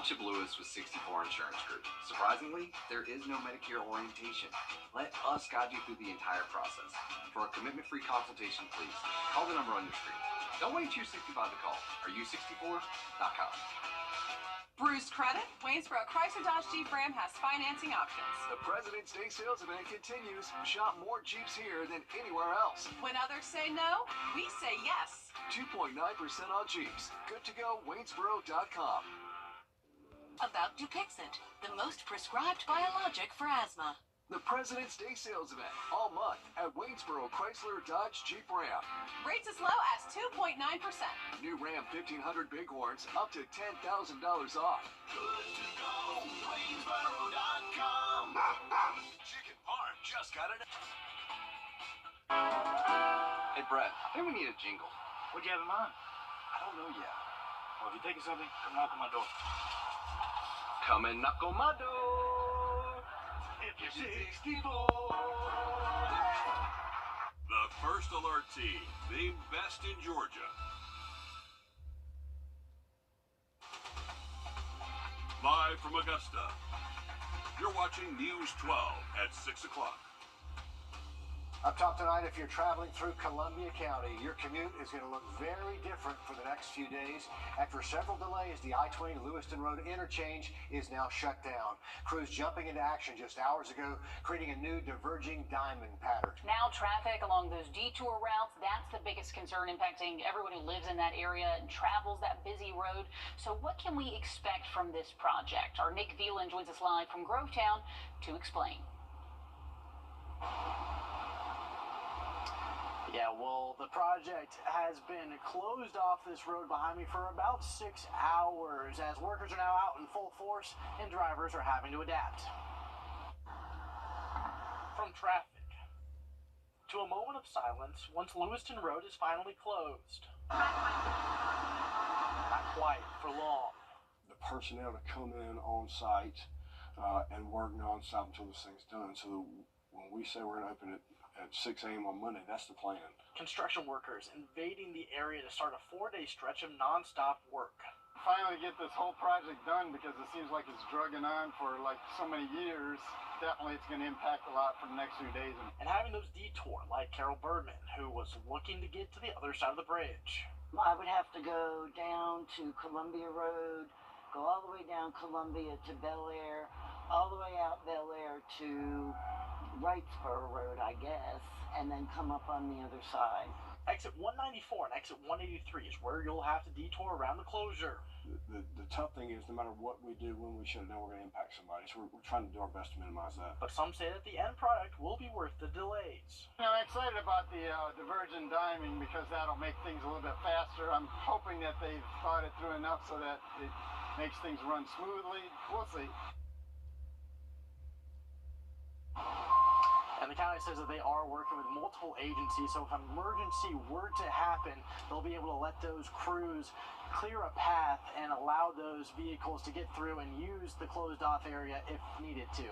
I'm Chip Lewis with 64 Insurance Group. Surprisingly, there is no Medicare orientation. Let us guide you through the entire process. For a commitment-free consultation, please call the number on your screen. Don't wait till you're 65 to call. Are you 64.com. Bruce Credit, Waynesboro Chrysler Dodge Jeep Ram has financing options. The President's Day sales event continues. Shop more Jeeps here than anywhere else. When others say no, we say yes. 2.9% on Jeeps. Good to go, Waynesboro.com. About Dupixent, the most prescribed biologic for asthma. The President's Day sales event all month at Waynesboro Chrysler Dodge Jeep Ram. Rates as low as 2.9%. New Ram 1500 Bighorns up to $10,000 off. Good to go, Waynesboro.com. Chicken Farm just got it. Hey, Brett, I think we need a jingle. What'd you have in mind? I don't know yet. Well, if you're taking something, come knock on my door. Come and knock on my door. If you're 64. The First Alert team, named best in Georgia. Live from Augusta, you're watching News 12 at 6 o'clock. Up top tonight, if you're traveling through Columbia County, your commute is going to look very different for the next few days. After several delays, the I-20 Lewiston Road interchange is now shut down. Crews jumping into action just hours ago, creating a new diverging diamond pattern. Now traffic along those detour routes, that's the biggest concern impacting everyone who lives in that area and travels that busy road. So what can we expect from this project? Our Nick Veland joins us live from Grovetown to explain. Yeah, well, the project has been closed off this road behind me for about 6 hours as workers are now out in full force and drivers are having to adapt. From traffic to a moment of silence once Lewiston Road is finally closed. Not quite for long. The personnel to come in on site and work non-stop until this thing's done. So when we say we're going to open it at 6 a.m. on Monday, that's the plan. Construction workers invading the area to start a 4-day stretch of non-stop work. Finally get this whole project done because it seems like it's dragging on for like so many years. Definitely it's going to impact a lot for the next few days. And having those detour like Carol Birdman, who was looking to get to the other side of the bridge. I would have to go down to Columbia Road, go all the way down Columbia to Bel Air, all the way out Bel Air to Wrightsboro Road, I guess, and then come up on the other side. Exit 194 and exit 183 is where you'll have to detour around the closure. The tough thing is no matter what we do, when we shut it down, we're going to impact somebody. So we're trying to do our best to minimize that. But some say that the end product will be worth the delays. I'm excited about the divergent diming because that'll make things a little bit faster. I'm hoping that they've thought it through enough so that it makes things run smoothly. We'll see. And the county says that they are working with multiple agencies, so if an emergency were to happen, they'll be able to let those crews clear a path and allow those vehicles to get through and use the closed off area if needed to.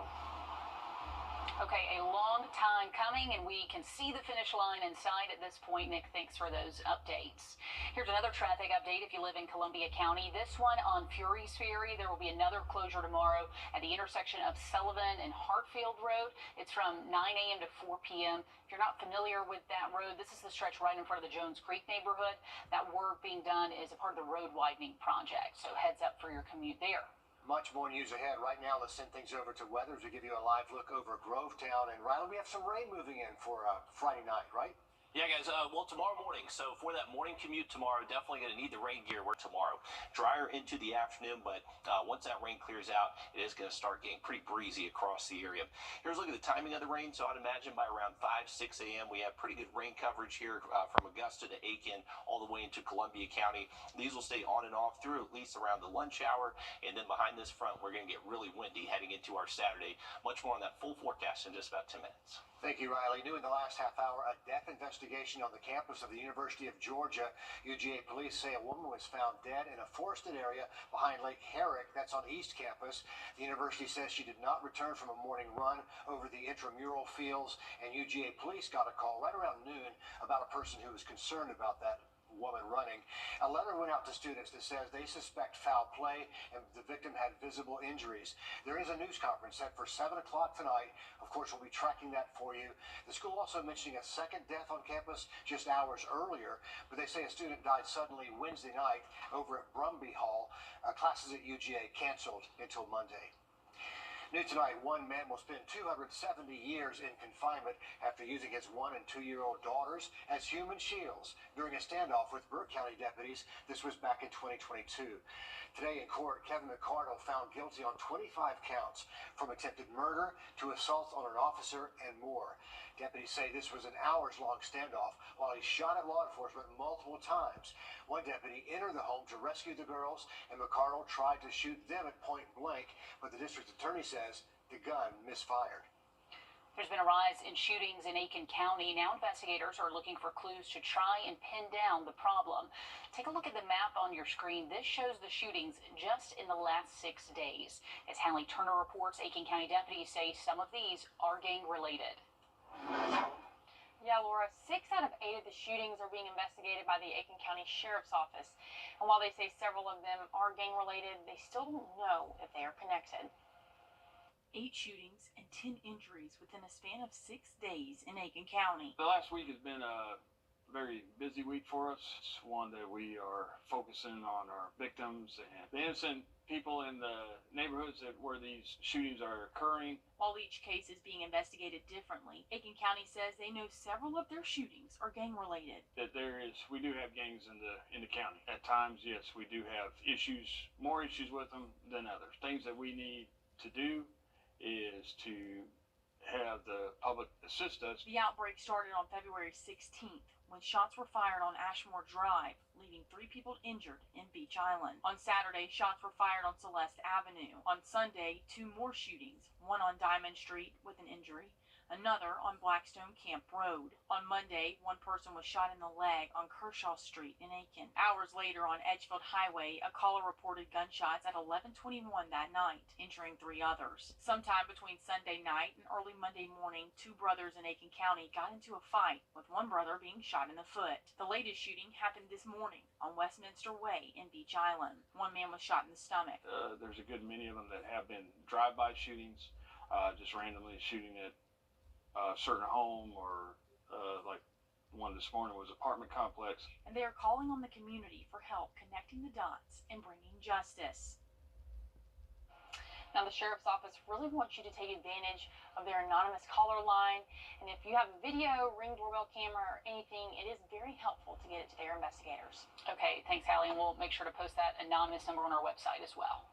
Okay, a long time coming, and we can see the finish line in sight at this point. Nick, thanks for those updates. Here's another traffic update if you live in Columbia County. This one on Fury's Ferry. There will be another closure tomorrow at the intersection of Sullivan and Hartfield Road. It's from 9 a.m. to 4 p.m. If you're not familiar with that road, this is the stretch right in front of the Jones Creek neighborhood. That work being done is a part of the road widening project, so heads up for your commute there. Much more news ahead. Right now, let's send things over to weather to give you a live look over Grovetown. And Riley, we have some rain moving in for Friday night, right? Yeah, guys, well, tomorrow morning. So for that morning commute tomorrow, definitely going to need the rain gear work tomorrow. Drier into the afternoon, but once that rain clears out, it is going to start getting pretty breezy across the area. Here's a look at the timing of the rain. So I'd imagine by around 5, 6 a.m., we have pretty good rain coverage here from Augusta to Aiken all the way into Columbia County. These will stay on and off through at least around the lunch hour. And then behind this front, we're going to get really windy heading into our Saturday. Much more on that full forecast in just about 10 minutes. Thank you, Riley. New in the last half hour, a death investigation on the campus of the University of Georgia. UGA police say a woman was found dead in a forested area behind Lake Herrick. That's on East Campus. The university says she did not return from a morning run over the intramural fields, and UGA police got a call right around noon about a person who was concerned about that woman running. A letter went out to students that says they suspect foul play and the victim had visible injuries. There is a news conference set for 7 o'clock tonight. Of course, we'll be tracking that for you. The school also mentioning a second death on campus just hours earlier, but they say a student died suddenly Wednesday night over at Brumby Hall. Classes at UGA canceled until Monday. New tonight, one man will spend 270 years in confinement after using his 1- and 2-year-old daughters as human shields during a standoff with Burke County deputies. This was back in 2022. Today in court, Kevin McCardle found guilty on 25 counts, from attempted murder to assault on an officer and more. Deputies say this was an hours-long standoff while he shot at law enforcement multiple times. One deputy entered the home to rescue the girls, and McCardle tried to shoot them at point blank, but the district attorney says the gun misfired. There's been a rise in shootings in Aiken County. Now investigators are looking for clues to try and pin down the problem. Take a look at the map on your screen. This shows the shootings just in the last 6 days. As Hallie Turner reports, Aiken County deputies say some of these are gang-related. Yeah, Laura, 6 out of 8 of the shootings are being investigated by the Aiken County Sheriff's Office. And while they say several of them are gang-related, they still don't know if they are connected. 8 shootings and 10 injuries within a span of 6 days in Aiken County. The last week has been a very busy week for us. It's one that we are focusing on our victims and the innocent people in the neighborhoods where these shootings are occurring. While each case is being investigated differently, Aiken County says they know several of their shootings are gang-related. That we do have gangs in the county. At times, yes, we do have more issues with them than others. Things that we need to do is to have the public assist us. The outbreak started on February 16th when shots were fired on Ashmore Drive, leaving 3 people injured in Beach Island. On Saturday, shots were fired on Celeste Avenue. On Sunday, 2 more shootings, one on Diamond Street with an injury, another on Blackstone Camp Road. On Monday, 1 person was shot in the leg on Kershaw Street in Aiken. Hours later on Edgefield Highway, a caller reported gunshots at 11:21 that night, injuring 3 others. Sometime between Sunday night and early Monday morning, 2 brothers in Aiken County got into a fight, with 1 brother being shot in the foot. The latest shooting happened this morning on Westminster Way in Beach Island. 1 man was shot in the stomach. There's a good many of them that have been drive-by shootings, just randomly shooting at a certain home, or like one this morning was apartment complex. And they are calling on the community for help connecting the dots and bringing justice. Now, the Sheriff's Office really wants you to take advantage of their anonymous caller line. And if you have a video, Ring doorbell camera, or anything, it is very helpful to get it to their investigators. Okay, thanks, Hallie, and we'll make sure to post that anonymous number on our website as well.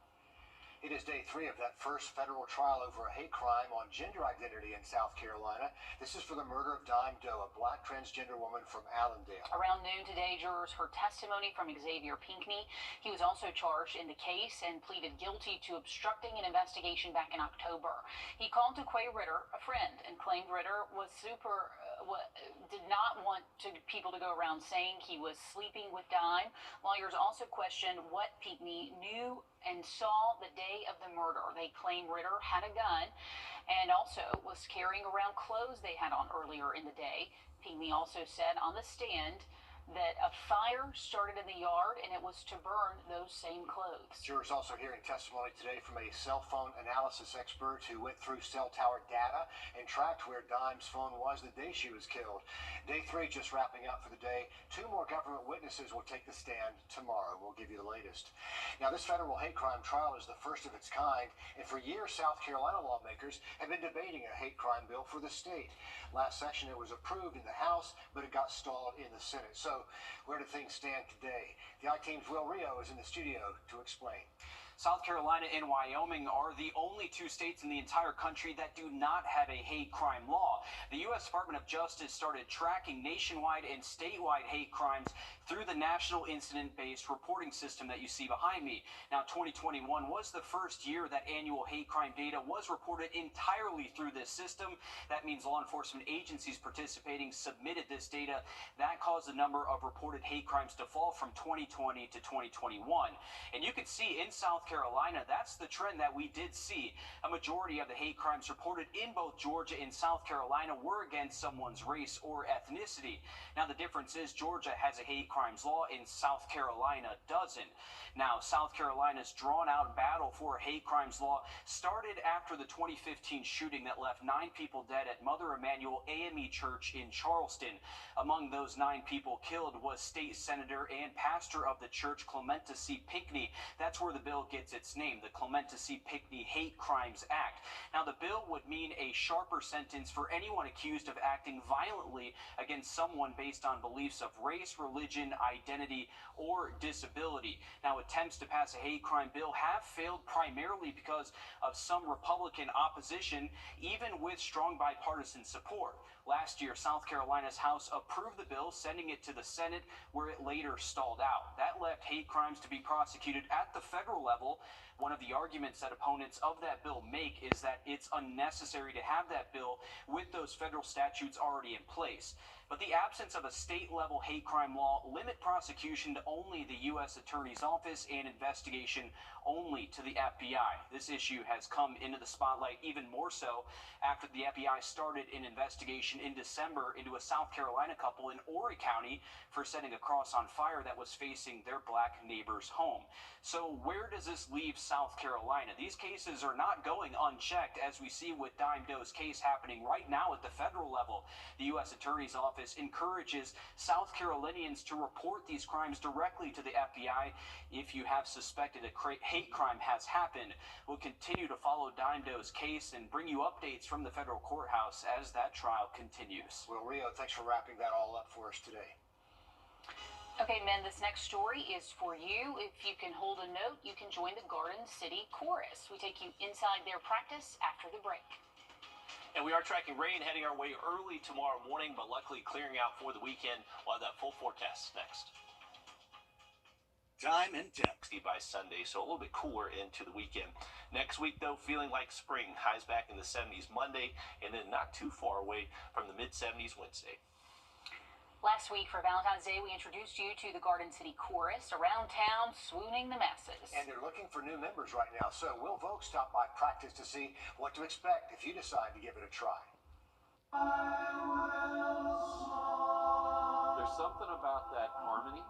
It is day 3 of that first federal trial over a hate crime on gender identity in South Carolina. This is for the murder of Dime Doe, a black transgender woman from Allendale. Around noon today, jurors heard testimony from Xavier Pinckney. He was also charged in the case and pleaded guilty to obstructing an investigation back in October. He called to Quay Ritter, a friend, and claimed Ritter was did not want people to go around saying he was sleeping with Dime. Lawyers also questioned what Pinckney knew and saw the day of the murder. They claim Ritter had a gun and also was carrying around clothes they had on earlier in the day. Pinckney also said on the stand that a fire started in the yard and it was to burn those same clothes. Jurors also hearing testimony today from a cell phone analysis expert who went through cell tower data and tracked where Dime's phone was the day she was killed. Day 3 just wrapping up for the day. 2 more government witnesses will take the stand tomorrow. We'll give you the latest. Now, this federal hate crime trial is the first of its kind, and for years South Carolina lawmakers have been debating a hate crime bill for the state. Last session it was approved in the House, but it got stalled in the Senate. So where do things stand today? The I-Team's Will Rio is in the studio to explain. South Carolina and Wyoming are the only 2 states in the entire country that do not have a hate crime law. The U.S. Department of Justice started tracking nationwide and statewide hate crimes through the National Incident-Based Reporting System that you see behind me. Now, 2021 was the first year that annual hate crime data was reported entirely through this system. That means law enforcement agencies participating submitted this data. That caused the number of reported hate crimes to fall from 2020 to 2021. And you can see in South South Carolina, that's the trend that we did see. A majority of the hate crimes reported in both Georgia and South Carolina were against someone's race or ethnicity. Now, the difference is Georgia has a hate crimes law and South Carolina doesn't. Now, South Carolina's drawn-out battle for a hate crimes law started after the 2015 shooting that left 9 people dead at Mother Emanuel AME Church in Charleston. Among those 9 people killed was state senator and pastor of the church, Clementa C. Pinckney. That's where the bill gets its name, the Clementa C. Pinckney Hate Crimes Act. Now, the bill would mean a sharper sentence for anyone accused of acting violently against someone based on beliefs of race, religion, identity, or disability. Now, attempts to pass a hate crime bill have failed primarily because of some Republican opposition, even with strong bipartisan support. Last year, South Carolina's House approved the bill, sending it to the Senate, where it later stalled out. That left hate crimes to be prosecuted at the federal level. One of the arguments that opponents of that bill make is that it's unnecessary to have that bill with those federal statutes already in place. But the absence of a state-level hate crime law limit prosecution to only the U.S. Attorney's Office and investigation only to the FBI. This issue has come into the spotlight even more so after the FBI started an investigation in December into a South Carolina couple in Horry County for setting a cross on fire that was facing their black neighbor's home. So where does this leave South Carolina? These cases are not going unchecked, as we see with Dime Doe's case happening right now at the federal level. The U.S. Attorney's Office encourages South Carolinians to report these crimes directly to the FBI if you have suspected a hate crime has happened. We'll continue to follow Dime Doe's case and bring you updates from the federal courthouse as that trial continues. Well, Rio, thanks for wrapping that all up for us today. Okay, men, this next story is for you. If you can hold a note, you can join the Garden City Chorus. We take you inside their practice after the break. And we are tracking rain heading our way early tomorrow morning, but luckily clearing out for the weekend. We'll have that full forecast next. Time and temperature by Sunday, so a little bit cooler into the weekend. Next week, though, feeling like spring. Highs back in the 70s Monday, and then not too far away from the mid-70s Wednesday. Last week for Valentine's Day, we introduced you to the Garden City Chorus, around town swooning the masses. And they're looking for new members right now, so Will Vogt stopped by practice to see what to expect if you decide to give it a try. There's something about that harmony,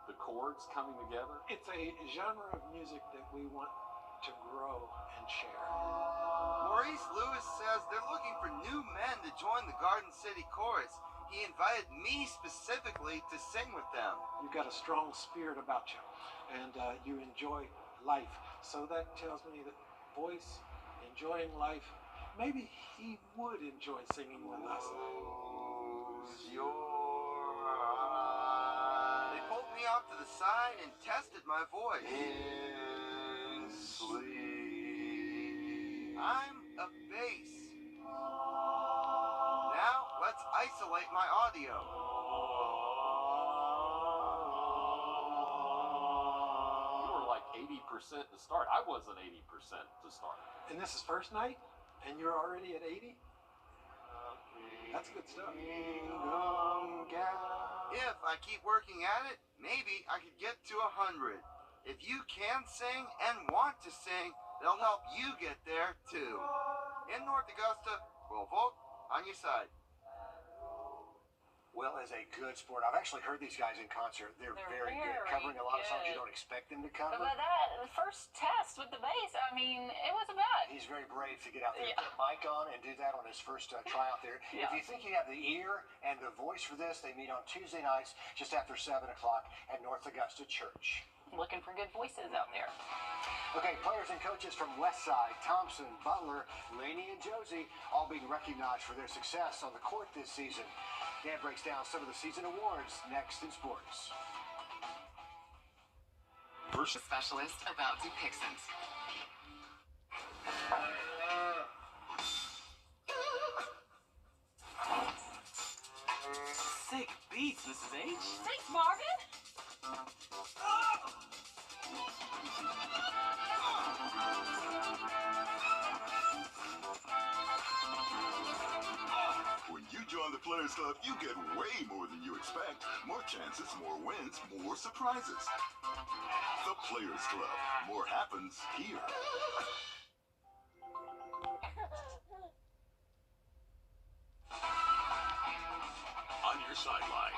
the chords coming together. It's a genre of music that we want to grow and share. Maurice Lewis says they're looking for new men to join the Garden City Chorus. He invited me specifically to sing with them. You've got a strong spirit about you, and you enjoy life. So that tells me that voice, enjoying life, maybe he would enjoy singing with us. Close your eyes. They pulled me off to the side and tested my voice. In sleep. I'm a bass. Now, let's isolate my audio. You were like 80% to start. I wasn't 80% to start. And this is first night, and you're already at 80? That's good stuff. If I keep working at it, maybe I could get to 100. If you can sing and want to sing, they'll help you get there too. In North Augusta, Will Vogt on your side. Will is a good sport. I've actually heard these guys in concert. They're very good, covering a lot of songs you don't expect them to cover. But the first test with the bass, I mean, it wasn't bad. He's very brave to get out there and put a mic on and do that on his first try out there. If you think you have the ear and the voice for this, they meet on Tuesday nights just after 7 o'clock at North Augusta Church. Looking for good voices out there. Okay, players and coaches from Westside, Thompson, Butler, Laney, and Josie all being recognized for their success on the court this season. Dan breaks down some of the season awards next in sports. First specialist about Dupixent. Sick beats, Mrs. H. Thanks, Marvin. When you join the Players Club, you get way more than you expect. More chances, more wins, more surprises. The Players Club. More happens here. On your sideline.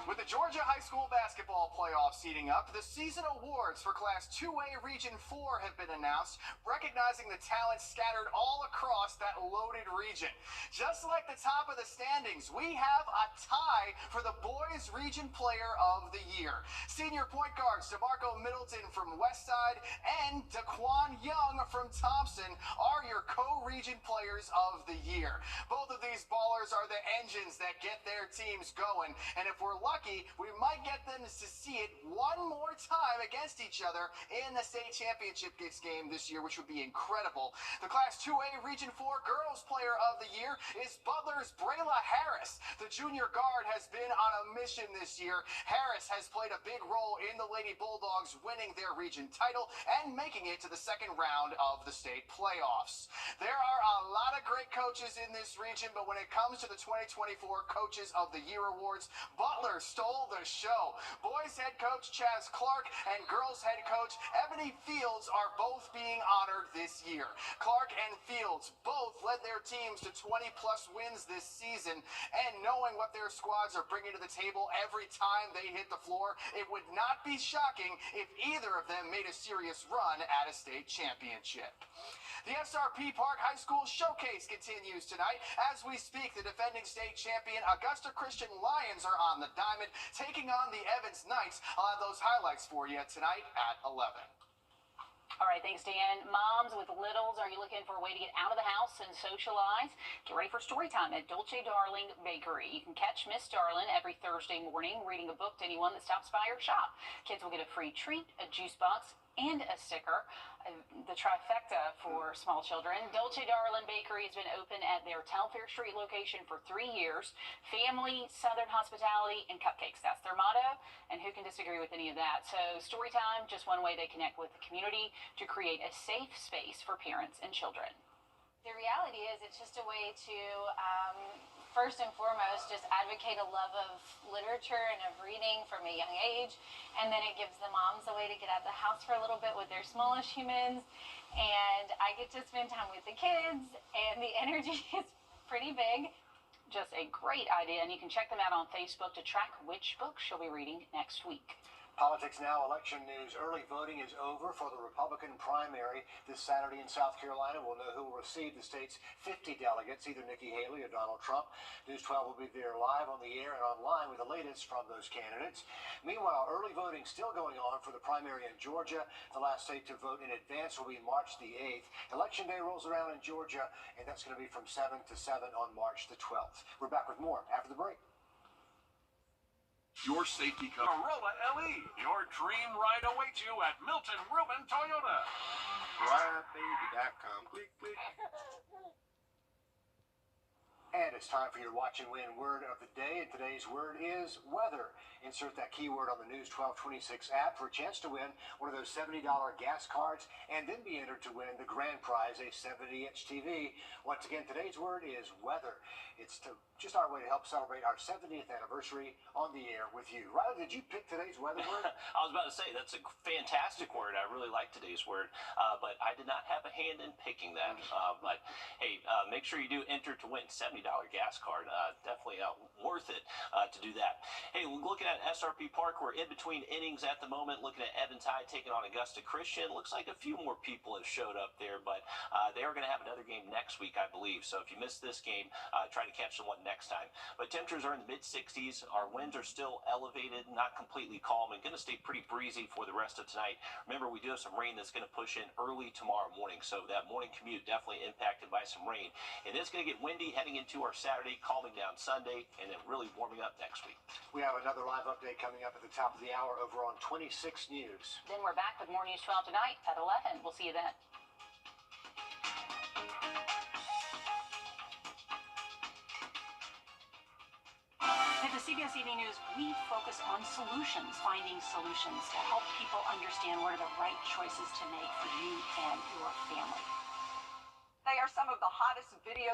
With the Georgia High School basketball playoff seating up, the season awards for Class 2A Region 4 have been announced, recognizing the talent scattered all across that loaded region. Just like the top of the standings, we have a tie for the Boys Region Player of the Year. Senior point guards DeMarco Middleton from Westside and Daquan Young from Thompson are your co-region players of the year. Both of these ballers are the engines that get their teams going, and if we're lucky, we might get them to see it one more time against each other in the state championship game this year, which would be incredible. The Class 2A Region 4 Girls Player of the Year is Butler's Brayla Harris. The junior guard has been on a mission this year. Harris has played a big role in the Lady Bulldogs winning their region title and making it to the second round of the state playoffs. There are a lot of great coaches in this region, but when it comes to the 2024 Coaches of the Year awards, Butler stole the show. Boys head coach Chaz Clark and girls head coach Ebony Fields are both being honored this year. Clark and Fields both led their teams to 20-plus wins this season, and knowing what their squads are bringing to the table every time they hit the floor, it would not be shocking if either of them made a serious run at a state championship. The SRP Park High School Showcase continues tonight. As we speak, the defending state champion Augusta Christian Lions are on the diamond, taking on the Evans Knights. I'll have those highlights for you tonight at 11. All right, thanks, Dan. Moms with littles, are you looking for a way to get out of the house and socialize? Get ready for story time at Dolce Darling Bakery. You can catch Miss Darling every Thursday morning reading a book to anyone that stops by your shop. Kids will get a free treat, a juice box, and a sticker. The trifecta for small children. Dolce Darling Bakery has been open at their Telfair Street location for 3 years. Family, Southern hospitality, and cupcakes. That's their motto, and who can disagree with any of that? So story time, just one way they connect with the community to create a safe space for parents and children. The reality is it's just a way to, first and foremost, just advocate a love of literature and of reading from a young age. And then it gives the moms a way to get out of the house for a little bit with their smallish humans. And I get to spend time with the kids, and the energy is pretty big. Just a great idea, and you can check them out on Facebook to track which books she'll be reading next week. Politics now, election news. Early voting is over for the Republican primary this Saturday in South Carolina. We'll know who will receive the state's 50 delegates, either Nikki Haley or Donald Trump. News 12 will be there live on the air and online with the latest from those candidates. Meanwhile, early voting still going on for the primary in Georgia. The last state to vote in advance will be March the 8th. Election day rolls around in Georgia, and that's going to be from 7 to 7 on March the 12th. We're back with more after the break. Your safety car. Corolla LE. Your dream ride awaits you at Milton Ruben Toyota. RideBaby.com. Click, click. And it's time for your watch and win word of the day. And today's word is weather. Insert that keyword on the News 1226 app for a chance to win one of those $70 gas cards and then be entered to win the grand prize, a 70-inch TV. Once again, today's word is weather. It's just our way to help celebrate our 70th anniversary on the air with you. Riley, did you pick today's weather word? I was about to say, that's a fantastic word. I really like today's word, but I did not have a hand in picking that. But hey, make sure you do enter to win $70 gas card. Definitely worth it to do that. Hey, looking at SRP Park, we're in between innings at the moment. Looking at Evans High taking on Augusta Christian. Looks like a few more people have showed up there, but they are going to have another game next week, I believe. So if you missed this game, try to catch the one next time. But temperatures are in the mid-60s. Our winds are still elevated, not completely calm, and going to stay pretty breezy for the rest of tonight. Remember, we do have some rain that's going to push in early tomorrow morning, so that morning commute definitely impacted by some rain. And it's going to get windy heading into our Saturday, calming down Sunday, and then really warming up next week. We have another live update coming up at the top of the hour over on 26 News. Then we're back with more News 12 tonight at 11. We'll see you then. At the CBS Evening News, we focus on solutions, finding solutions to help people understand what are the right choices to make for you and your family. They are some of the hottest videos.